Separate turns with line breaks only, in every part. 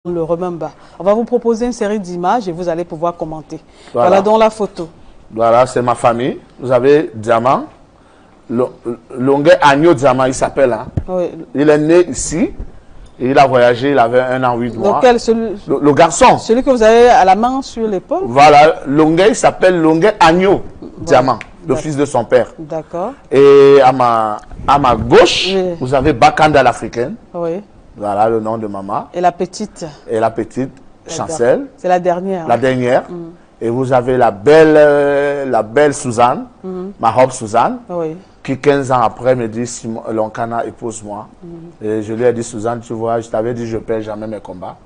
le remember. On va vous proposer une série d'images et vous allez pouvoir commenter. Voilà donc la photo.
Voilà, c'est ma famille. Vous avez Diamant. Longuet Agneau Diamant, il s'appelle. Hein.
Oui.
Il est né ici. Et il a voyagé, il avait 1 an, 8 mois.
Lequel,
le garçon.
Celui que vous avez à la main sur l'épaule.
Voilà, Longuet, il s'appelle Longuet Agneau Diamant, le fils de son père.
D'accord.
Et à ma gauche,
oui.
vous avez Bakanda l'Africaine.
Oui.
Voilà le nom de maman.
Et la petite.
Et la petite, Chancel.
C'est la dernière.
La dernière. Et vous avez la belle Suzanne, ma robe Suzanne,
oui.
qui 15 ans après me dit, Lonkana, épouse-moi. Et je lui ai dit, Suzanne, tu vois, je t'avais dit, je ne perds jamais mes combats.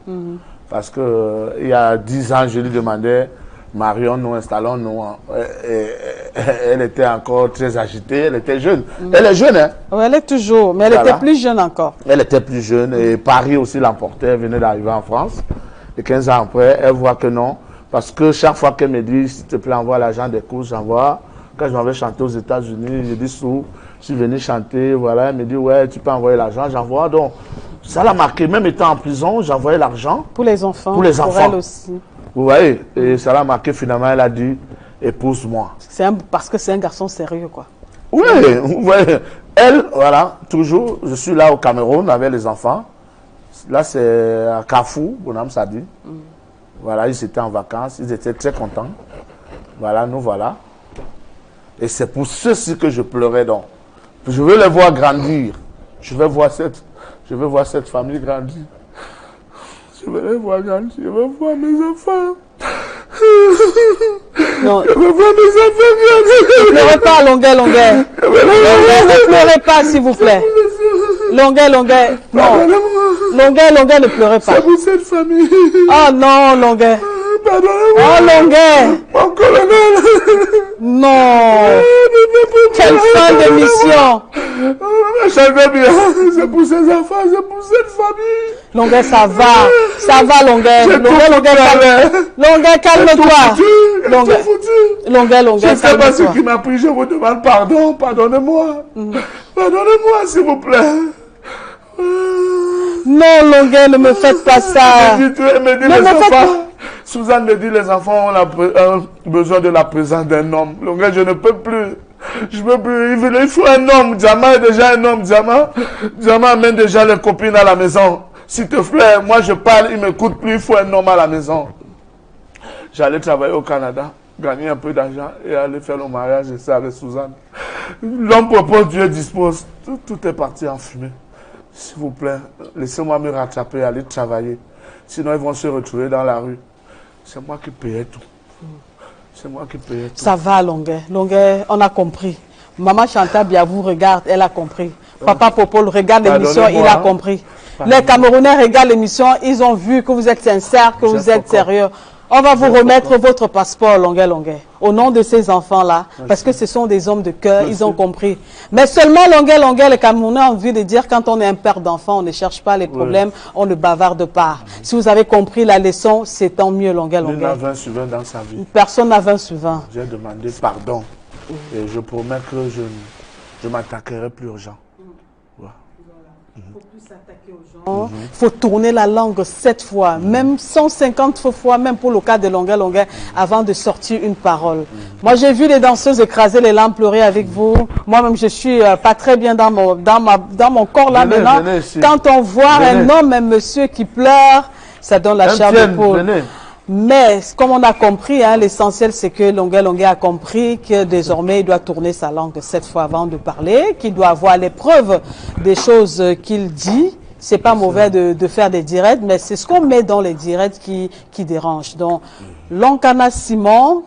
Parce que il y a 10 ans, je lui demandais, Marion, nous installons-nous. Elle était encore très agitée, elle était jeune. Elle est jeune, hein?
Oui, elle est toujours, mais elle était plus jeune encore.
Elle était plus jeune et Paris aussi l'emportait, elle venait d'arriver en France. Et 15 ans après, elle voit que non. Parce que chaque fois qu'elle me dit, s'il te plaît, envoie l'argent des courses, j'envoie. Quand je m'avais chanté aux États-Unis, je dis, je suis venu chanter, voilà. Elle me dit, ouais, tu peux envoyer l'argent, j'envoie. Donc, ça l'a marqué. Même étant en prison, j'envoyais l'argent.
Pour les enfants.
Pour les enfants.
Pour elle aussi.
Vous voyez, et ça l'a marqué. Finalement, elle a dit, épouse-moi.
Parce que c'est un garçon sérieux, quoi.
Oui, vous voyez. Elle, voilà, toujours, je suis là au Cameroun avec les enfants. Là, c'est à Kafou, Bonham Sadi. Voilà, ils étaient en vacances, ils étaient très contents. Voilà, nous voilà. Et c'est pour ceci que je pleurais donc. Je veux les voir grandir. Je veux voir cette famille grandir. Je veux les voir grandir. Je veux voir mes enfants.
Non.
Je veux voir mes enfants grandir.
Ne pleurez pas, Longuet. Longuet, ne pleurez pas, s'il vous plaît. Longuet. Non. Longuet, ne pleurez pas.
C'est pour cette famille.
Oh non, Longuet.
Pardonnez-moi.
Oh, Longuet.
Mon colonel.
Non. Quelle fin de mission.
C'est pour ces enfants, c'est pour cette famille.
Longuet, ça va, Longuet. Longuet, calme-toi. Longuet,
je ne sais pas ce qui m'a pris, je vous demande pardon, pardonnez-moi. Pardonnez-moi, s'il vous plaît.
Non, Longuet, ne me faites pas ça.
Suzanne me dit, les enfants ont besoin de la présence d'un homme. Longuet, je ne peux plus. Je peux plus. Il faut un homme. Diamant est déjà un homme. Diamant amène déjà les copines à la maison. S'il te plaît, moi je parle, il ne m'écoute plus. Il faut un homme à la maison. J'allais travailler au Canada, gagner un peu d'argent et aller faire le mariage et ça avec Suzanne. L'homme propose, Dieu dispose. Tout est parti en fumée. S'il vous plaît, laissez-moi me rattraper, aller travailler. Sinon, ils vont se retrouver dans la rue. C'est moi qui payais tout. C'est moi qui payais tout.
Ça va, Longuet. Longuet, on a compris. Maman Chantal Biavou regarde, elle a compris. Papa Popol regarde l'émission, il a compris. Les Camerounais regardent l'émission, ils ont vu que vous êtes sincère, que vous êtes sérieux. On va vous remettre votre passeport, Longuet, au nom de ces enfants-là, parce que ce sont des hommes de cœur, ils ont compris. Mais seulement, Longuet, les Camerounais ont envie de dire, quand on est un père d'enfant, on ne cherche pas les problèmes, on ne bavarde pas. Si vous avez compris la leçon, c'est tant mieux, Longuet.
Il n'a 20 sur 20 dans sa vie.
Personne n'a 20 sur 20.
J'ai demandé pardon. Et je promets que je ne m'attaquerai plus aux gens.
Il faut plus s'attaquer aux gens. Il faut tourner la langue 7 fois, même 150 fois, même pour le cas de Longuet, avant de sortir une parole. Moi, j'ai vu les danseuses écraser les lampes, pleurer avec vous. Moi-même, je suis pas très bien dans mon corps là maintenant. Quand on voit un homme, un monsieur qui pleure, ça donne la chair de poule. Mais comme on a compris, hein, l'essentiel c'est que Longuet a compris que désormais il doit tourner sa langue 7 fois avant de parler, qu'il doit avoir les preuves des choses qu'il dit. C'est pas mauvais de faire des directs, mais c'est ce qu'on met dans les directs qui dérange. Donc, Lonkana Simon,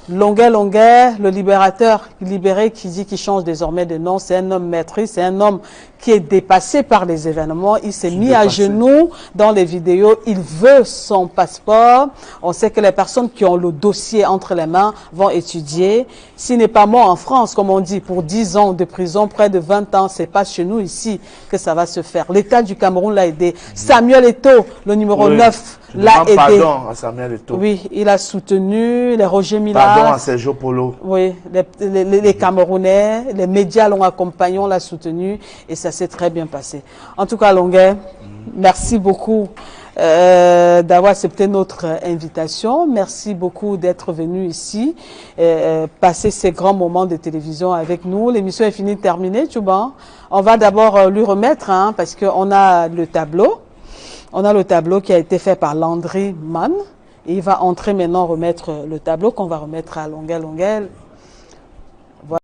Longuet, le libérateur libéré qui dit qu'il change désormais de nom, c'est un homme maîtrise, c'est un homme qui est dépassé par les événements. Il s'est mis à genoux dans les vidéos. Il veut son passeport. On sait que les personnes qui ont le dossier entre les mains vont étudier. S'il n'est pas mort en France, comme on dit, pour 10 ans de prison, près de 20 ans, c'est pas chez nous ici que ça va se faire. L'État du Cameroun l'a aidé. Samuel Eto'o, le numéro 9, l'a aidé.
Pardon à Samuel Eto'o.
Oui, il a soutenu les Roger Mila.
Pardon à Sergio Polo.
Oui, les Camerounais, les médias l'ont accompagné, on l'a soutenu et ça s'est très bien passé. En tout cas, Longuet, merci beaucoup. d'avoir accepté notre invitation. Merci beaucoup d'être venu ici, passer ces grands moments de télévision avec nous. L'émission est finie, terminée, Tchouba. On va d'abord lui remettre, hein, parce qu'on a le tableau. On a le tableau qui a été fait par Landry Mann. Et il va entrer maintenant remettre le tableau qu'on va remettre à Longuel.